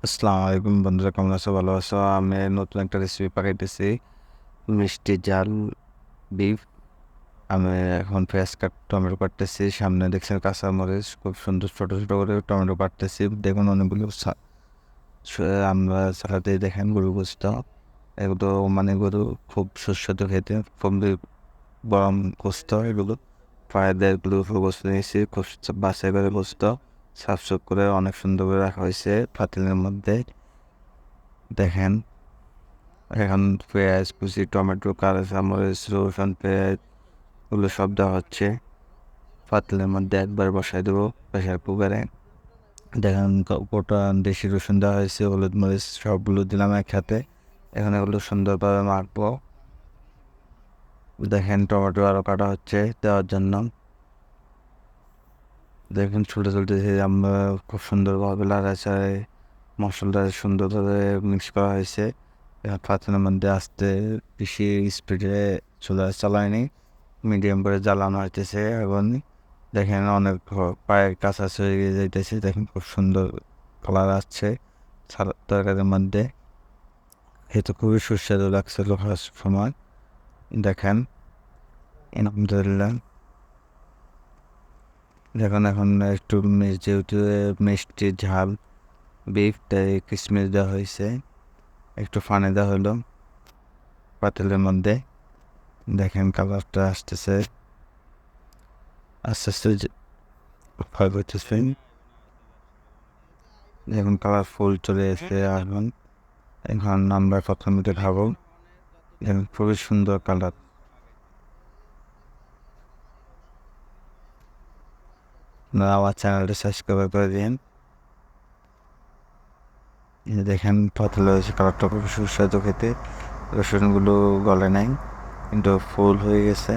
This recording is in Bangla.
আসসালামু আলাইকুম বন্ধুরা, কেমন আছো? ভালো আছো? আমি নতুন একটা রেসিপি পাকাইতেছি, মিষ্টি জাল বিফ। আমি এখন পেঁয়াজ টমেটো কাটতেছি। সামনে দেখছেন কাঁচামরিচ, খুব সুন্দর ছোট ছোট করে টমেটো কাটতেছি। দেখুন অনেকগুলো আমরা সালাতে দেখেন গরু গোস্ত, এগুলো মানে গরু খুব সুস্বাদু খেতে, খুবই গরম গোস্ত এগুলো। প্রায় 1.5 কিলো গোস্ত নিয়েছি, খুব বাছাই করে গোস্ত সাফ সুফ করে অনেক সুন্দর করে রাখা হয়েছে পাতিলের মধ্যে। দেখেন এখন পেঁয়াজ কুচি, টমেটো, কাঁচামরিচ, রসুন, পেঁয়াজ ওগুলো সব দেওয়া হচ্ছে। পাতিলের মধ্যে একবার বসাই দেবো প্রেশার কুকারে। দেখেন গোটা দেশি রসুন দেওয়া হয়েছে, হলুদ মরিচ সবগুলো দিলাম একসাথে। এখন এগুলো সুন্দরভাবে মাখবো। দেখেন টমেটো আরও কাটা হচ্ছে দেওয়ার জন্য। দেখেন ছুটে চলতেছে, আমরা খুব সুন্দরভাবে লাড়াচাড়ায় মশলাটা সুন্দরভাবে মিক্স করা হয়েছে। এখন পাতিলের মধ্যে আস্তে বেশি স্পিডে চুলা চালায়নি, মিডিয়াম করে জ্বালানো হইতেছে। এবং দেখেন অনেক প্রায় কাছাকাছি হয়ে যাইতেছে। দেখেন খুব সুন্দর কালার আসছে তরকারির মধ্যে, খেতে খুবই সুস্বাদু লাগছিল খাওয়ার সময়। দেখেন আলহামদুলিল্লাহ। দেখুন এখন একটু যেহেতু মিষ্টি ঝাল বিফ, তাই কিশমিশ দেওয়া হয়েছে, একটু ফানে দেওয়া হলো পাতিলের মধ্যে। দেখেন কালারটা আসতেছে আস্তে আস্তে ভয় করতেছে। এখন কালারফুল চলে এসেছে। এখন এখন আমরা প্রথমে খাবো। দেখেন খুবই সুন্দর কালার। আপনারা আমার চ্যানেলটা সাবস্ক্রাইব করে দিন। দেখেন পাতলা হয়েছে, কালারটা খুব সুস্বাদু খেতে। রসুনগুলো গলে নাই কিন্তু ফুল হয়ে গেছে।